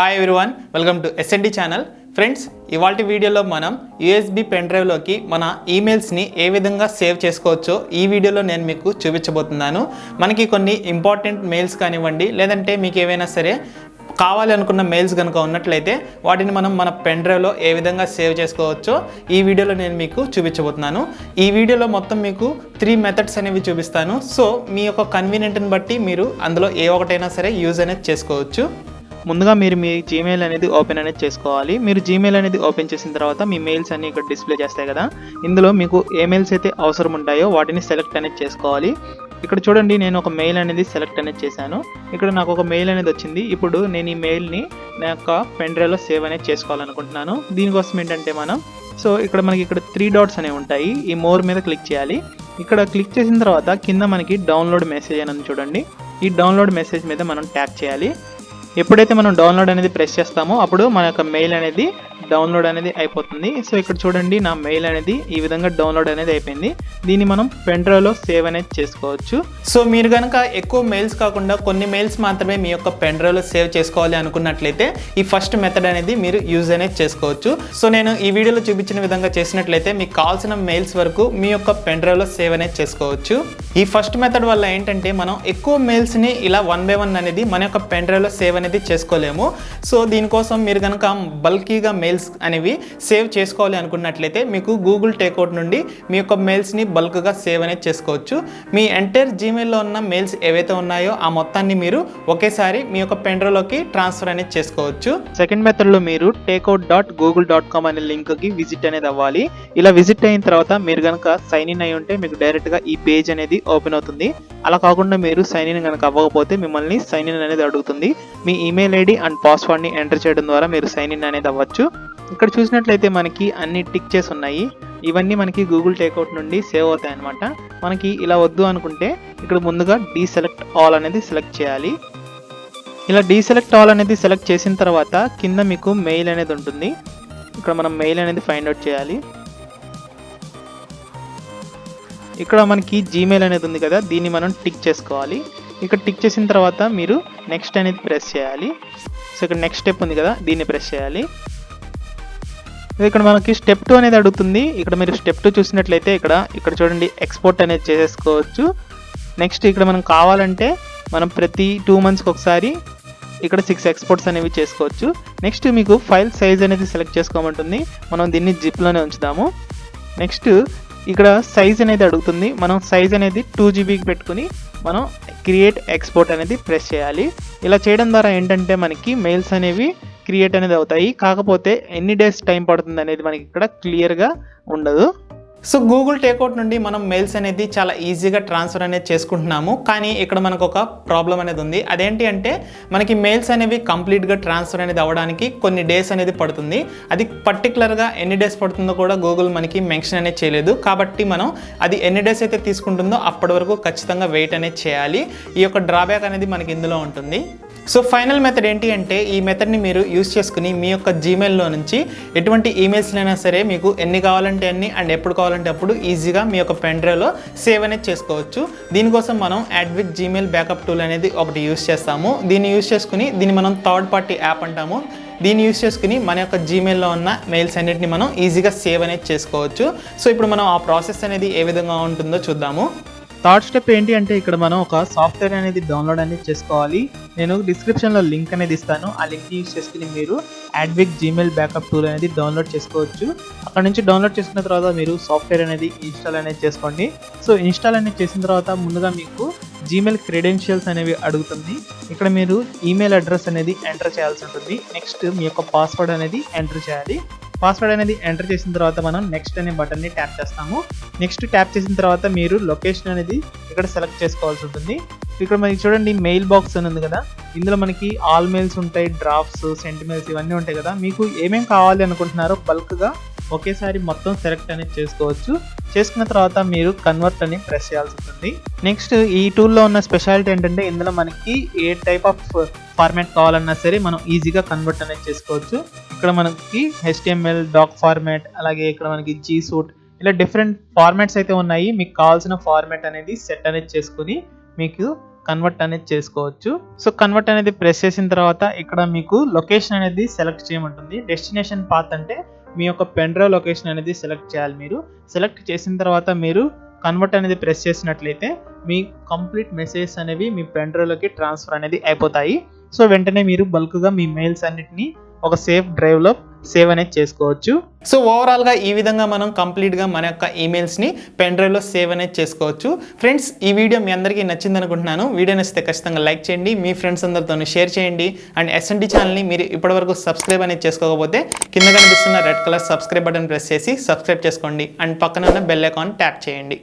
Hi everyone, welcome to SND channel. Friends, ఇవాల్టి వీడియోలో మనం యూఎస్బి పెన్ డ్రైవ్లోకి మన ఈమెయిల్స్ని ఏ విధంగా సేవ్ చేసుకోవచ్చో ఈ వీడియోలో నేను మీకు చూపించబోతున్నాను. మనకి కొన్ని ఇంపార్టెంట్ మెయిల్స్ కానివ్వండి, లేదంటే మీకు ఏవైనా సరే కావాలి అనుకున్న మెయిల్స్ కనుక ఉన్నట్లయితే వాటిని మనం మన పెన్ డ్రైవ్లో ఏ విధంగా సేవ్ చేసుకోవచ్చో ఈ వీడియోలో నేను మీకు చూపించబోతున్నాను. ఈ వీడియోలో మొత్తం మీకు 3 మెథడ్స్ అనేవి చూపిస్తాను. సో మీ యొక్క కన్వీనియంట్ని బట్టి మీరు అందులో ఏ ఒకటైనా సరే యూజ్ అనేది చేసుకోవచ్చు. ముందుగా మీరు మీ జీమెయిల్ అనేది ఓపెన్ అనేది చేసుకోవాలి. మీరు జీమెయిల్ అనేది ఓపెన్ చేసిన తర్వాత మీ మెయిల్స్ అన్ని ఇక్కడ డిస్ప్లే చేస్తాయి కదా, ఇందులో మీకు ఏ మెయిల్స్ అయితే అవసరం ఉంటాయో వాటిని సెలెక్ట్ అనేది చేసుకోవాలి. ఇక్కడ చూడండి, నేను ఒక మెయిల్ అనేది సెలెక్ట్ అనేది చేశాను. ఇక్కడ నాకు ఒక మెయిల్ అనేది వచ్చింది. ఇప్పుడు నేను ఈ మెయిల్ని నా యొక్క పెన్ డ్రైవ్లో సేవ్ అనేది చేసుకోవాలనుకుంటున్నాను. దీనికోసం ఏంటంటే మనకి ఇక్కడ 3 డాట్స్ అనేవి ఉంటాయి. ఈ మోర్ మీద క్లిక్ చేయాలి. ఇక్కడ క్లిక్ చేసిన తర్వాత కింద మనకి డౌన్లోడ్ మెసేజ్ అని చూడండి. ఈ డౌన్లోడ్ మెసేజ్ మీద మనం ట్యాప్ చేయాలి. ఎప్పుడైతే మనం డౌన్లోడ్ అనేది ప్రెస్ చేస్తామో అప్పుడు మన యొక్క మెయిల్ అనేది డౌన్లోడ్ అనేది అయిపోతుంది. సో ఇక్కడ చూడండి, నా మెయిల్ అనేది ఈ విధంగా డౌన్లోడ్ అనేది అయిపోయింది. దీన్ని మనం పెన్ డ్రైవ్లో సేవ్ అనేది చేసుకోవచ్చు. సో మీరు కనుక ఎక్కువ మెయిల్స్ కాకుండా కొన్ని మెయిల్స్ మాత్రమే మీ యొక్క పెన్ డ్రైవ్లో సేవ్ చేసుకోవాలి అనుకున్నట్లయితే ఈ ఫస్ట్ మెథడ్ అనేది మీరు యూజ్ అనేది చేసుకోవచ్చు. సో నేను ఈ వీడియోలో చూపించిన విధంగా చేసినట్లయితే మీకు కావాల్సిన మెయిల్స్ వరకు మీ యొక్క పెన్ డ్రైవ్లో సేవ్ అనేది చేసుకోవచ్చు. ఈ ఫస్ట్ మెథడ్ వల్ల ఏంటంటే మనం ఎక్కువ మెయిల్స్ని ఇలా 1 by 1 అనేది మన యొక్క పెన్ డ్రైవ్లో సేవ్ అనేది చేసుకోలేము. సో దీనికోసం మీరు కనుక బల్కీగా మెయిల్స్ అనేవి సేవ్ చేసుకోవాలి అనుకున్నట్లయితే మీకు గూగుల్ టేక్అవుట్ నుండి మీ యొక్క మెయిల్స్ని బల్క్గా సేవ్ అనేది చేసుకోవచ్చు. మీ ఎంటైర్ జీమెయిల్లో ఉన్న మెయిల్స్ ఏవైతే ఉన్నాయో ఆ మొత్తాన్ని మీరు ఒకేసారి మీ యొక్క పెన్ డ్రైవ్లోకి ట్రాన్స్ఫర్ అనేది చేసుకోవచ్చు. సెకండ్ మెథడ్లో మీరు takeout.google.com అనే లింక్కి విజిట్ అనేది అవ్వాలి. ఇలా విజిట్ అయిన తర్వాత మీరు కనుక సైన్ ఇన్ అయి ఉంటే మీకు డైరెక్ట్గా ఈ పేజ్ అనేది ఓపెన్ అవుతుంది. అలా కాకుండా మీరు సైన్ ఇన్ కనుక అవ్వకపోతే మిమ్మల్ని సైన్ ఇన్ అనేది అడుగుతుంది. మీ ఈమెయిల్ ఐడి అండ్ పాస్వర్డ్ని ఎంటర్ చేయడం ద్వారా మీరు సైన్ ఇన్ అనేది అవ్వచ్చు. ఇక్కడ చూసినట్లయితే మనకి అన్ని టిక్ చేసి ఉన్నాయి. ఇవన్నీ మనకి గూగుల్ టేక్అవుట్ నుండి సేవ్ అవుతాయి అన్నమాట. మనకి ఇలా వద్దు అనుకుంటే ఇక్కడ ముందుగా డీసెలెక్ట్ ఆల్ అనేది సెలెక్ట్ చేయాలి. ఇలా డీసెలెక్ట్ ఆల్ అనేది సెలెక్ట్ చేసిన తర్వాత కింద మీకు మెయిల్ అనేది ఉంటుంది. ఇక్కడ మనం మెయిల్ అనేది ఫైండ్ అవుట్ చేయాలి. ఇక్కడ మనకి జీమెయిల్ అనేది ఉంది కదా, దీన్ని మనం టిక్ చేసుకోవాలి. ఇక్కడ టిక్ చేసిన తర్వాత మీరు నెక్స్ట్ అనేది ప్రెస్ చేయాలి. సో ఇక్కడ నెక్స్ట్ స్టెప్ ఉంది కదా, దీన్ని ప్రెస్ చేయాలి. ఇక్కడ మనకి స్టెప్ 2 అనేది అడుగుతుంది. ఇక్కడ మీరు స్టెప్ 2 చూసినట్లయితే ఇక్కడ చూడండి, ఎక్స్పోర్ట్ అనేది చేసేసుకోవచ్చు. నెక్స్ట్ ఇక్కడ మనం కావాలంటే మనం ప్రతి 2 monthsకి ఒకసారి ఇక్కడ 6 ఎక్స్పోర్ట్స్ అనేవి చేసుకోవచ్చు. నెక్స్ట్ మీకు ఫైల్ సైజ్ అనేది సెలెక్ట్ చేసుకోమంటుంది. మనం దీన్ని జిప్లోనే ఉంచుదాము. నెక్స్ట్ ఇక్కడ సైజ్ అనేది అడుగుతుంది. మనం సైజ్ అనేది 2 GBకి పెట్టుకుని మనం క్రియేట్ ఎక్స్పోర్ట్ అనేది ప్రెస్ చేయాలి. ఇలా చేయడం ద్వారా ఏంటంటే మనకి మెయిల్స్ అనేవి క్రియేట్ అనేది అవుతాయి. కాకపోతే ఎన్ని డేస్ టైం పడుతుంది అనేది మనకి ఇక్కడ క్లియర్గా ఉండదు. సో గూగుల్ టేక్అవుట్ నుండి మనం మెయిల్స్ అనేది చాలా ఈజీగా ట్రాన్స్ఫర్ అనేది చేసుకుంటున్నాము. కానీ ఇక్కడ మనకు ఒక ప్రాబ్లం అనేది ఉంది. అదేంటి అంటే మనకి మెయిల్స్ అనేవి కంప్లీట్గా ట్రాన్స్ఫర్ అనేది అవ్వడానికి కొన్ని డేస్ అనేది పడుతుంది. అది పర్టికులర్గా ఎన్ని డేస్ పడుతుందో కూడా గూగుల్ మనకి మెన్షన్ అనేది చేయలేదు. కాబట్టి మనం అది ఎన్ని డేస్ అయితే తీసుకుంటుందో అప్పటి వరకు ఖచ్చితంగా వెయిట్ అనేది చేయాలి. ఈ యొక్క డ్రాబ్యాక్ అనేది మనకి ఇందులో ఉంటుంది. సో ఫైనల్ మెథడ్ ఏంటి అంటే ఈ మెథడ్ని మీరు యూజ్ చేసుకుని మీ యొక్క జీమెయిల్లో నుంచి ఎటువంటి ఈమెయిల్స్నైనా సరే మీకు ఎన్ని కావాలంటే అన్ని అండ్ ఎప్పుడు కావాలంటే అప్పుడు ఈజీగా మీ యొక్క పెన్ డ్రైవ్లో సేవ్ అనేది చేసుకోవచ్చు. దీనికోసం మనం యాడ్విక్ జీమెయిల్ బ్యాకప్ టూల్ అనేది ఒకటి యూజ్ చేస్తాము. దీన్ని యూజ్ చేసుకుని దీన్ని మనం థర్డ్ పార్టీ యాప్ అంటాము. దీన్ని యూజ్ చేసుకుని మన యొక్క జీమెయిల్లో ఉన్న మెయిల్స్ అన్నిటిని మనం ఈజీగా సేవ్ అనేది చేసుకోవచ్చు. సో ఇప్పుడు మనం ఆ ప్రాసెస్ అనేది ఏ విధంగా ఉంటుందో చూద్దాము. థర్డ్ స్టెప్ ఏంటి అంటే ఇక్కడ మనం ఒక సాఫ్ట్వేర్ అనేది డౌన్లోడ్ అనేది చేసుకోవాలి. నేను డిస్క్రిప్షన్లో లింక్ అనేది ఇస్తాను. ఆ లింక్ యూజ్ చేసుకుని మీరు యాడ్విక్ జీమెయిల్ బ్యాకప్ టూల్ అనేది డౌన్లోడ్ చేసుకోవచ్చు. అక్కడ నుంచి డౌన్లోడ్ చేసుకున్న తర్వాత మీరు సాఫ్ట్వేర్ అనేది ఇన్స్టాల్ అనేది చేసుకోండి. సో ఇన్స్టాల్ అనేది చేసిన తర్వాత ముందుగా మీకు జీమెయిల్ క్రెడెన్షియల్స్ అనేవి అడుగుతుంది. ఇక్కడ మీరు ఈమెయిల్ అడ్రస్ అనేది ఎంటర్ చేయాల్సి ఉంటుంది. నెక్స్ట్ మీ యొక్క పాస్వర్డ్ అనేది ఎంటర్ చేయాలి. పాస్వర్డ్ అనేది ఎంటర్ చేసిన తర్వాత మనం నెక్స్ట్ అనే బటన్ని ట్యాప్ చేస్తాము. నెక్స్ట్ ట్యాప్ చేసిన తర్వాత మీరు లొకేషన్ అనేది ఇక్కడ సెలెక్ట్ చేసుకోవాల్సి ఉంటుంది. ఇక్కడ మనకి చూడండి, మెయిల్ బాక్స్ అని ఉంది కదా, ఇందులో మనకి ఆల్ మెయిల్స్ ఉంటాయి, డ్రాఫ్ట్స్, సెంట్ మెయిల్స్ ఇవన్నీ ఉంటాయి కదా. మీకు ఏమేమి కావాలి అనుకుంటున్నారో బల్క్గా ఒకేసారి మొత్తం సెలెక్ట్ అనేది చేసుకోవచ్చు. చేసుకున్న తర్వాత మీరు కన్వర్ట్ అని ప్రెస్ చేయాల్సి ఉంటుంది. నెక్స్ట్ ఈ టూల్లో ఉన్న స్పెషాలిటీ ఏంటంటే ఇందులో మనకి ఏ టైప్ ఆఫ్ ఫార్మాట్ కావాలన్నా సరే మనం ఈజీగా కన్వర్ట్ అనేది చేసుకోవచ్చు. ఇక్కడ మనకి HTML, డాక్ ఫార్మాట్, అలాగే ఇక్కడ మనకి G Suite, ఇలా డిఫరెంట్ ఫార్మాట్స్ అయితే ఉన్నాయి. మీకు కావాల్సిన ఫార్మాట్ అనేది సెట్ అనేది చేసుకుని మీకు కన్వర్ట్ అనేది చేసుకోవచ్చు. సో కన్వర్ట్ అనేది ప్రెస్ చేసిన తర్వాత ఇక్కడ మీకు లొకేషన్ అనేది సెలెక్ట్ చేయమంటుంది. డెస్టినేషన్ పాత్ అంటే మీ యొక్క పెన్ డ్రైవ్ లొకేషన్ అనేది సెలెక్ట్ చేయాలి. మీరు సెలెక్ట్ చేసిన తర్వాత మీరు కన్వర్ట్ అనేది ప్రెస్ చేసినట్లయితే మీ కంప్లీట్ మెసేజెస్ అనేవి మీ పెన్ డ్రైవ్లోకి ట్రాన్స్ఫర్ అనేది అయిపోతాయి. సో వెంటనే మీరు బల్క్గా మీ మెయిల్స్ అన్నిటిని ఒక సేఫ్ డ్రైవ్లో సేవ్ అనేది చేసుకోవచ్చు. సో ఓవరాల్గా ఈ విధంగా మనం కంప్లీట్గా మన యొక్క ఈమెయిల్స్ని పెన్ డ్రైవ్లో సేవ్ అనేది చేసుకోవచ్చు. ఫ్రెండ్స్, ఈ వీడియో మీ అందరికీ నచ్చింది అనుకుంటున్నాను. వీడియో నచ్చితే ఖచ్చితంగా లైక్ చేయండి, మీ ఫ్రెండ్స్ అందరితో షేర్ చేయండి. అండ్ ఎస్ఎన్డి ఛానల్ని మీరు ఇప్పటివరకు సబ్స్క్రైబ్ అనేది చేసుకోకపోతే కింద కనిపిస్తున్న red colour subscribe button press చేసి సబ్స్క్రైబ్ చేసుకోండి. అండ్ పక్కన ఉన్న బెల్ ఐకాన్ ట్యాప్ చేయండి.